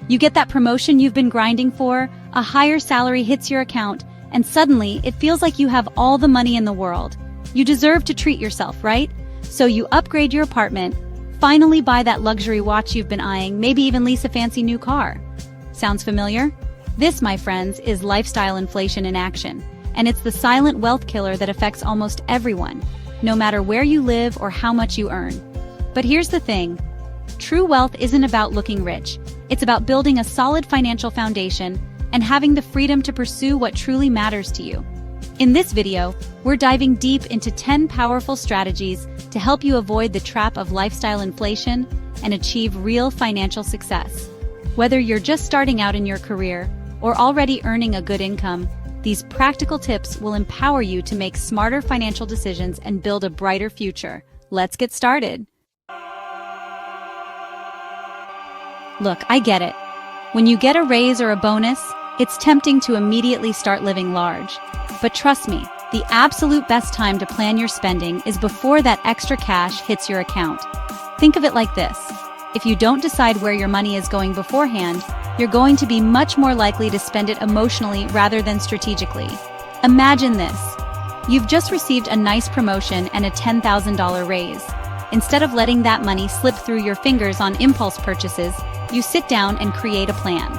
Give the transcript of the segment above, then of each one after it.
You get that promotion you've been grinding for, a higher salary hits your account, and suddenly it feels like you have all the money in the world. You deserve to treat yourself, right? So you upgrade your apartment, finally buy that luxury watch you've been eyeing, maybe even lease a fancy new car. Sounds familiar? This, my friends, is lifestyle inflation in action, and it's the silent wealth killer that affects almost everyone, no matter where you live or how much you earn. But here's the thing. True wealth isn't about looking rich. It's about building a solid financial foundation and having the freedom to pursue what truly matters to you. In this video, we're diving deep into 10 powerful strategies to help you avoid the trap of lifestyle inflation and achieve real financial success. Whether you're just starting out in your career or already earning a good income, these practical tips will empower you to make smarter financial decisions and build a brighter future. Let's get started. Look, I get it. When you get a raise or a bonus, it's tempting to immediately start living large. But trust me, the absolute best time to plan your spending is before that extra cash hits your account. Think of it like this. If you don't decide where your money is going beforehand, you're going to be much more likely to spend it emotionally rather than strategically. Imagine this. You've just received a nice promotion and a $10,000 raise. Instead of letting that money slip through your fingers on impulse purchases, you sit down and create a plan.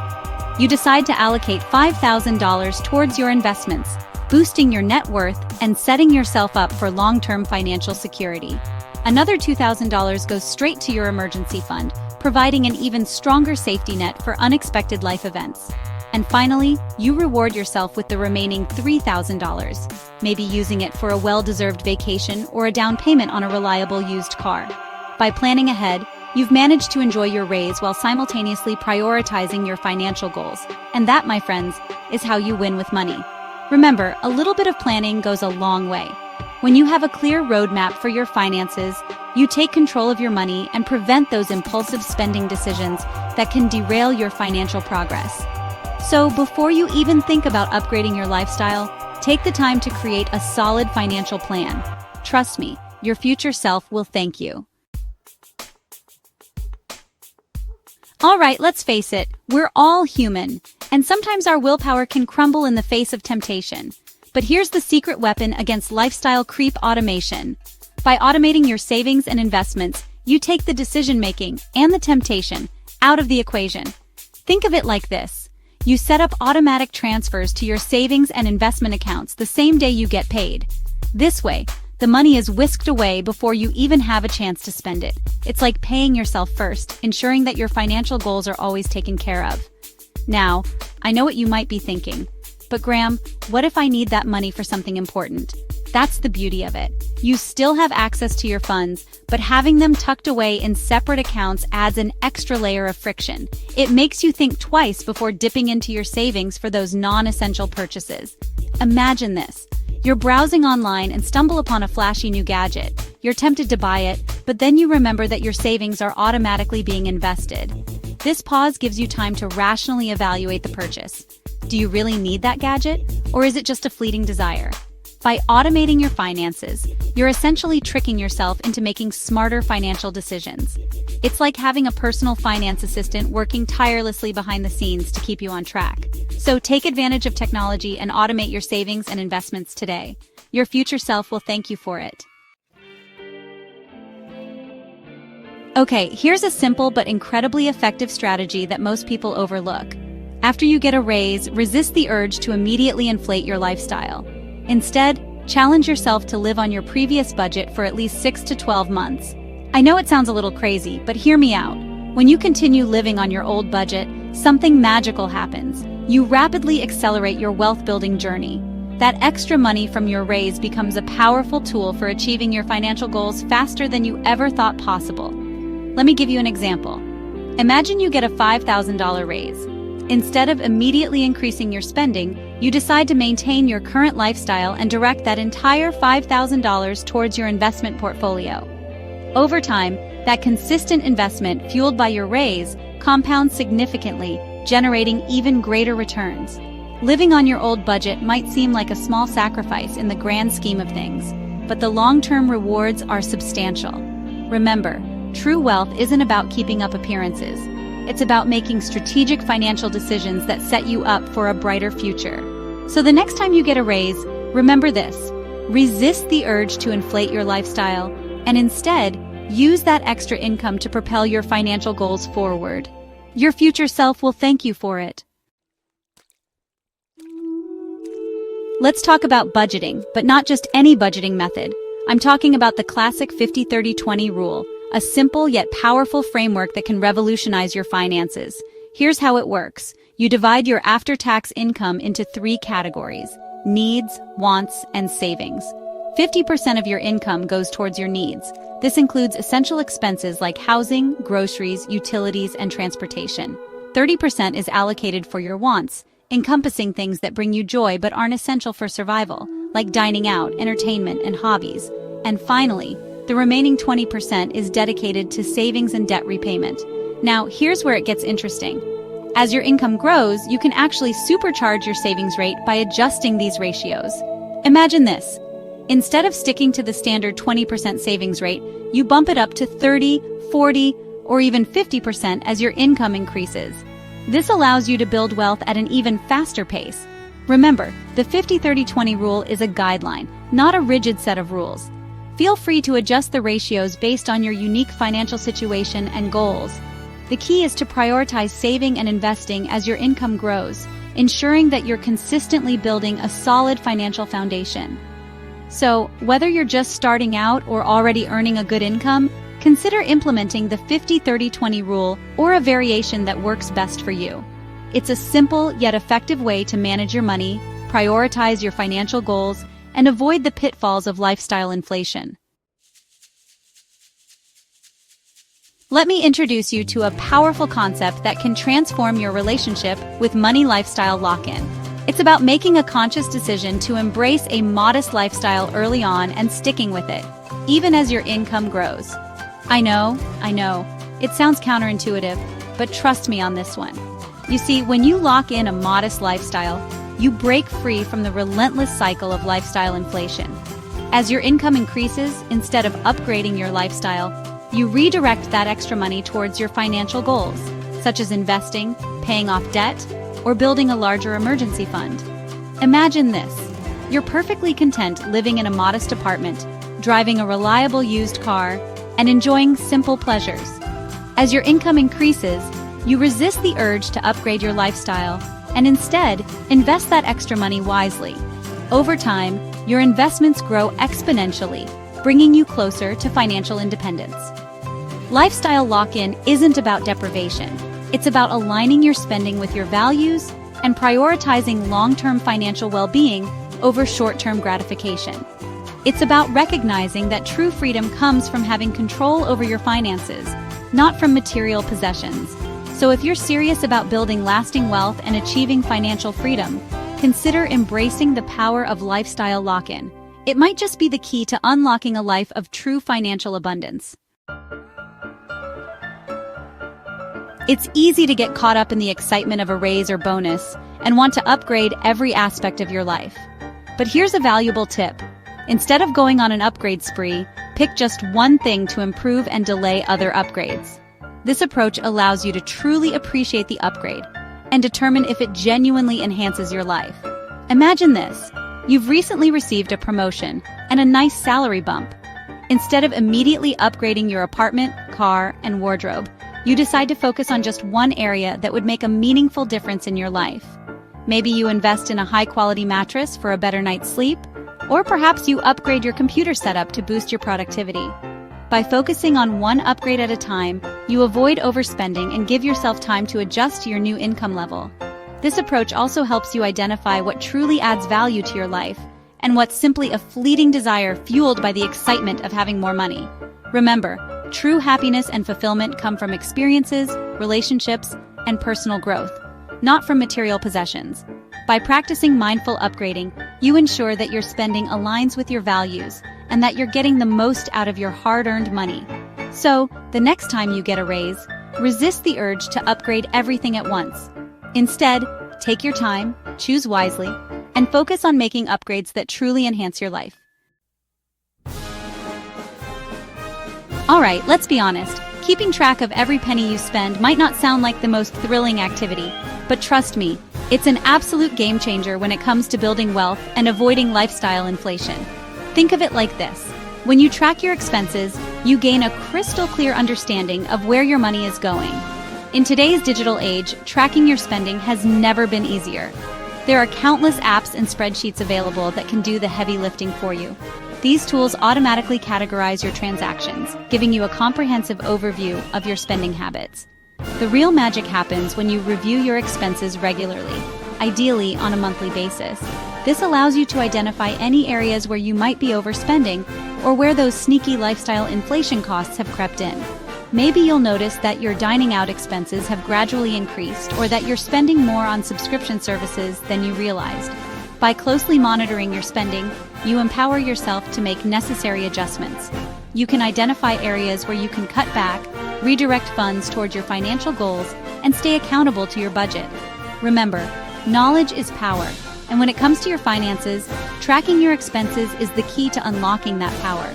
You decide to allocate $5,000 towards your investments, boosting your net worth and setting yourself up for long-term financial security. Another $2,000 goes straight to your emergency fund, providing an even stronger safety net for unexpected life events. And finally, you reward yourself with the remaining $3,000, maybe using it for a well-deserved vacation or a down payment on a reliable used car. By planning ahead, you've managed to enjoy your raise while simultaneously prioritizing your financial goals. And that, my friends, is how you win with money. Remember, a little bit of planning goes a long way. When you have a clear roadmap for your finances, you take control of your money and prevent those impulsive spending decisions that can derail your financial progress. So before you even think about upgrading your lifestyle, take the time to create a solid financial plan. Trust me, your future self will thank you. All right, let's face it, we're all human, and sometimes our willpower can crumble in the face of temptation. But here's the secret weapon against lifestyle creep: automation. By automating your savings and investments, you take the decision-making and the temptation out of the equation. Think of it like this. You set up automatic transfers to your savings and investment accounts the same day you get paid. This way, the money is whisked away before you even have a chance to spend it. It's like paying yourself first, ensuring that your financial goals are always taken care of. Now, I know what you might be thinking, but Graham, what if I need that money for something important? That's the beauty of it. You still have access to your funds, but having them tucked away in separate accounts adds an extra layer of friction. It makes you think twice before dipping into your savings for those non-essential purchases. Imagine this. You're browsing online and stumble upon a flashy new gadget. You're tempted to buy it, but then you remember that your savings are automatically being invested. This pause gives you time to rationally evaluate the purchase. Do you really need that gadget, or is it just a fleeting desire? By automating your finances, you're essentially tricking yourself into making smarter financial decisions. It's like having a personal finance assistant working tirelessly behind the scenes to keep you on track. So take advantage of technology and automate your savings and investments today. Your future self will thank you for it. Okay, here's a simple but incredibly effective strategy that most people overlook. After you get a raise, resist the urge to immediately inflate your lifestyle. Instead, challenge yourself to live on your previous budget for at least 6 to 12 months. I know it sounds a little crazy, but hear me out. When you continue living on your old budget, something magical happens. You rapidly accelerate your wealth-building journey. That extra money from your raise becomes a powerful tool for achieving your financial goals faster than you ever thought possible. Let me give you an example. Imagine you get a $5,000 raise. Instead of immediately increasing your spending, you decide to maintain your current lifestyle and direct that entire $5,000 towards your investment portfolio. Over time, that consistent investment fueled by your raise compounds significantly, generating even greater returns. Living on your old budget might seem like a small sacrifice in the grand scheme of things, but the long-term rewards are substantial. Remember, true wealth isn't about keeping up appearances. It's about making strategic financial decisions that set you up for a brighter future. So the next time you get a raise, remember this. Resist the urge to inflate your lifestyle, and instead, use that extra income to propel your financial goals forward. Your future self will thank you for it. Let's talk about budgeting, but not just any budgeting method. I'm talking about the classic 50-30-20 rule, a simple yet powerful framework that can revolutionize your finances. Here's how it works. You divide your after-tax income into 3 categories: needs, wants, and savings. 50% of your income goes towards your needs. This includes essential expenses like housing, groceries, utilities, and transportation. 30% is allocated for your wants, encompassing things that bring you joy but aren't essential for survival, like dining out, entertainment, and hobbies. And finally, the remaining 20% is dedicated to savings and debt repayment. Now, here's where it gets interesting. As your income grows, you can actually supercharge your savings rate by adjusting these ratios. Imagine this. Instead of sticking to the standard 20% savings rate, you bump it up to 30, 40, or even 50% as your income increases. This allows you to build wealth at an even faster pace. Remember, the 50-30-20 rule is a guideline, not a rigid set of rules. Feel free to adjust the ratios based on your unique financial situation and goals. The key is to prioritize saving and investing as your income grows, ensuring that you're consistently building a solid financial foundation. So, whether you're just starting out or already earning a good income, consider implementing the 50-30-20 rule or a variation that works best for you. It's a simple yet effective way to manage your money, prioritize your financial goals, and avoid the pitfalls of lifestyle inflation. Let me introduce you to a powerful concept that can transform your relationship with money lifestyle lock-in. It's about making a conscious decision to embrace a modest lifestyle early on and sticking with it, even as your income grows. I know, it sounds counterintuitive, but trust me on this one. You see, when you lock in a modest lifestyle, you break free from the relentless cycle of lifestyle inflation. As your income increases, instead of upgrading your lifestyle, you redirect that extra money towards your financial goals, such as investing, paying off debt, or building a larger emergency fund. Imagine this. You're perfectly content living in a modest apartment, driving a reliable used car, and enjoying simple pleasures. As your income increases, you resist the urge to upgrade your lifestyle and instead invest that extra money wisely. Over time, your investments grow exponentially, bringing you closer to financial independence. Lifestyle lock-in isn't about deprivation. It's about aligning your spending with your values and prioritizing long-term financial well-being over short-term gratification. It's about recognizing that true freedom comes from having control over your finances, not from material possessions. So if you're serious about building lasting wealth and achieving financial freedom, consider embracing the power of lifestyle lock-in. It might just be the key to unlocking a life of true financial abundance. It's easy to get caught up in the excitement of a raise or bonus and want to upgrade every aspect of your life. But here's a valuable tip. Instead of going on an upgrade spree, pick just one thing to improve and delay other upgrades. This approach allows you to truly appreciate the upgrade and determine if it genuinely enhances your life. Imagine this. You've recently received a promotion and a nice salary bump. Instead of immediately upgrading your apartment, car, and wardrobe, you decide to focus on just one area that would make a meaningful difference in your life. Maybe you invest in a high-quality mattress for a better night's sleep, or perhaps you upgrade your computer setup to boost your productivity. By focusing on one upgrade at a time, you avoid overspending and give yourself time to adjust to your new income level. This approach also helps you identify what truly adds value to your life and what's simply a fleeting desire fueled by the excitement of having more money. Remember, true happiness and fulfillment come from experiences, relationships, and personal growth, not from material possessions. By practicing mindful upgrading, you ensure that your spending aligns with your values and that you're getting the most out of your hard-earned money. So, the next time you get a raise, resist the urge to upgrade everything at once. Instead, take your time, choose wisely, and focus on making upgrades that truly enhance your life. Alright, let's be honest. Keeping track of every penny you spend might not sound like the most thrilling activity, but trust me, it's an absolute game changer when it comes to building wealth and avoiding lifestyle inflation. Think of it like this. When you track your expenses, you gain a crystal clear understanding of where your money is going. In today's digital age, tracking your spending has never been easier. There are countless apps and spreadsheets available that can do the heavy lifting for you. These tools automatically categorize your transactions, giving you a comprehensive overview of your spending habits. The real magic happens when you review your expenses regularly, ideally on a monthly basis. This allows you to identify any areas where you might be overspending or where those sneaky lifestyle inflation costs have crept in. Maybe you'll notice that your dining out expenses have gradually increased or that you're spending more on subscription services than you realized. By closely monitoring your spending, you empower yourself to make necessary adjustments. You can identify areas where you can cut back, redirect funds toward your financial goals, and stay accountable to your budget. Remember, knowledge is power, and when it comes to your finances, tracking your expenses is the key to unlocking that power.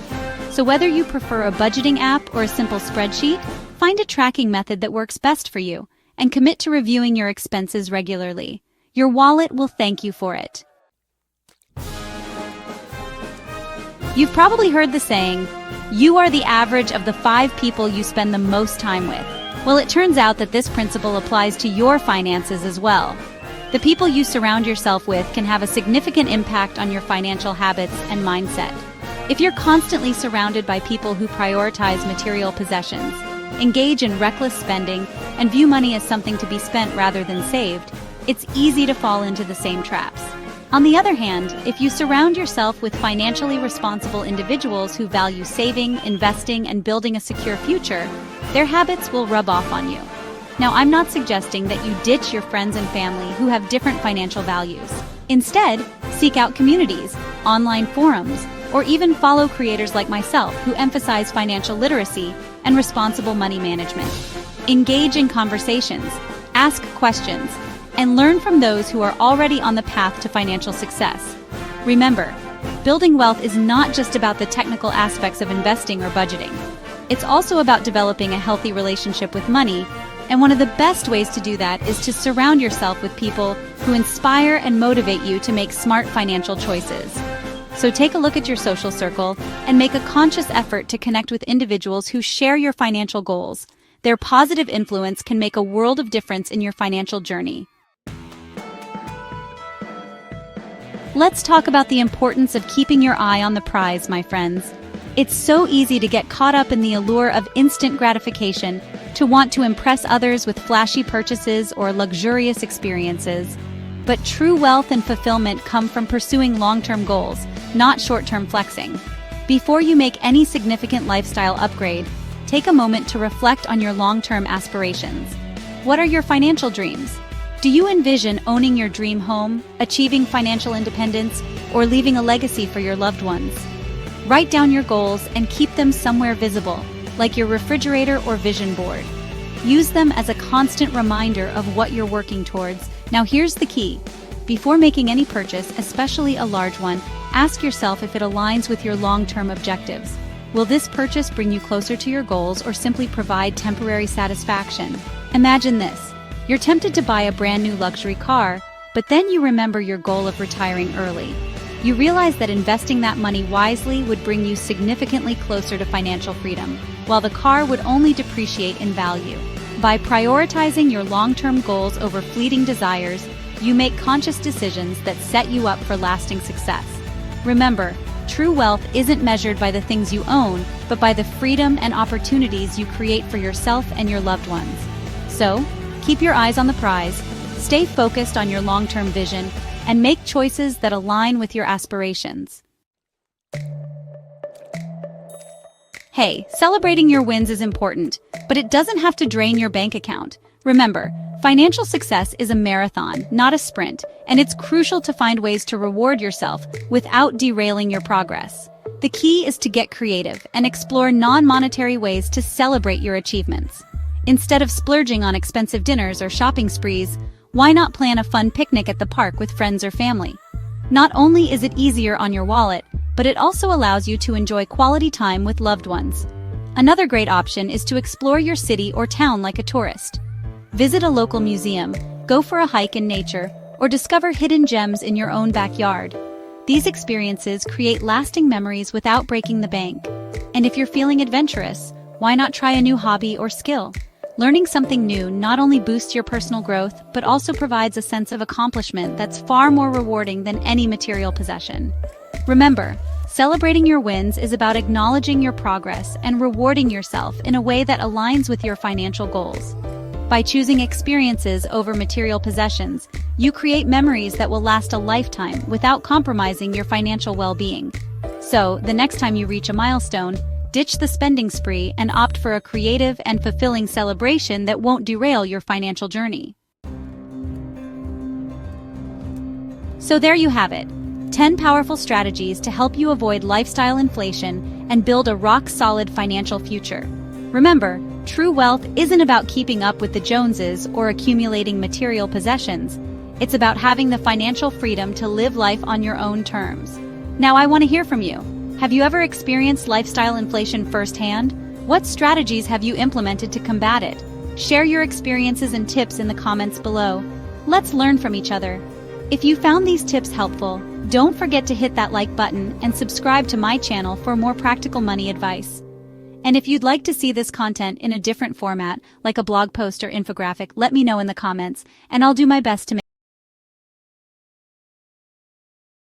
So whether you prefer a budgeting app or a simple spreadsheet, find a tracking method that works best for you, and commit to reviewing your expenses regularly. Your wallet will thank you for it. You've probably heard the saying, you are the average of the 5 people you spend the most time with. Well, it turns out that this principle applies to your finances as well. The people you surround yourself with can have a significant impact on your financial habits and mindset. If you're constantly surrounded by people who prioritize material possessions, engage in reckless spending, and view money as something to be spent rather than saved, it's easy to fall into the same traps. On the other hand, if you surround yourself with financially responsible individuals who value saving, investing, and building a secure future, their habits will rub off on you. Now, I'm not suggesting that you ditch your friends and family who have different financial values. Instead, seek out communities, online forums, or even follow creators like myself who emphasize financial literacy and responsible money management. Engage in conversations, ask questions, and learn from those who are already on the path to financial success. Remember, building wealth is not just about the technical aspects of investing or budgeting. It's also about developing a healthy relationship with money, and one of the best ways to do that is to surround yourself with people who inspire and motivate you to make smart financial choices. So take a look at your social circle and make a conscious effort to connect with individuals who share your financial goals. Their positive influence can make a world of difference in your financial journey. Let's talk about the importance of keeping your eye on the prize, my friends. It's so easy to get caught up in the allure of instant gratification, to want to impress others with flashy purchases or luxurious experiences. But true wealth and fulfillment come from pursuing long-term goals, not short-term flexing. Before you make any significant lifestyle upgrade, take a moment to reflect on your long-term aspirations. What are your financial dreams? Do you envision owning your dream home, achieving financial independence, or leaving a legacy for your loved ones? Write down your goals and keep them somewhere visible, like your refrigerator or vision board. Use them as a constant reminder of what you're working towards. Now here's the key. Before making any purchase, especially a large one, ask yourself if it aligns with your long-term objectives. Will this purchase bring you closer to your goals or simply provide temporary satisfaction? Imagine this. You're tempted to buy a brand new luxury car, but then you remember your goal of retiring early. You realize that investing that money wisely would bring you significantly closer to financial freedom, while the car would only depreciate in value. By prioritizing your long-term goals over fleeting desires, you make conscious decisions that set you up for lasting success. Remember, true wealth isn't measured by the things you own, but by the freedom and opportunities you create for yourself and your loved ones. So, keep your eyes on the prize, stay focused on your long-term vision, and make choices that align with your aspirations. Hey, celebrating your wins is important, but it doesn't have to drain your bank account. Remember, financial success is a marathon, not a sprint, and it's crucial to find ways to reward yourself without derailing your progress. The key is to get creative and explore non-monetary ways to celebrate your achievements. Instead of splurging on expensive dinners or shopping sprees, why not plan a fun picnic at the park with friends or family? Not only is it easier on your wallet, but it also allows you to enjoy quality time with loved ones. Another great option is to explore your city or town like a tourist. Visit a local museum, go for a hike in nature, or discover hidden gems in your own backyard. These experiences create lasting memories without breaking the bank. And if you're feeling adventurous, why not try a new hobby or skill? Learning something new not only boosts your personal growth, but also provides a sense of accomplishment that's far more rewarding than any material possession. Remember, celebrating your wins is about acknowledging your progress and rewarding yourself in a way that aligns with your financial goals. By choosing experiences over material possessions, you create memories that will last a lifetime without compromising your financial well-being. So, the next time you reach a milestone, ditch the spending spree and opt for a creative and fulfilling celebration that won't derail your financial journey. So there you have it, 10 powerful strategies to help you avoid lifestyle inflation and build a rock-solid financial future. Remember, true wealth isn't about keeping up with the Joneses or accumulating material possessions. It's about having the financial freedom to live life on your own terms. Now I want to hear from you. Have you ever experienced lifestyle inflation firsthand? What strategies have you implemented to combat it? Share your experiences and tips in the comments below. Let's learn from each other. If you found these tips helpful, don't forget to hit that like button and subscribe to my channel for more practical money advice. And if you'd like to see this content in a different format, like a blog post or infographic, let me know in the comments, and I'll do my best to make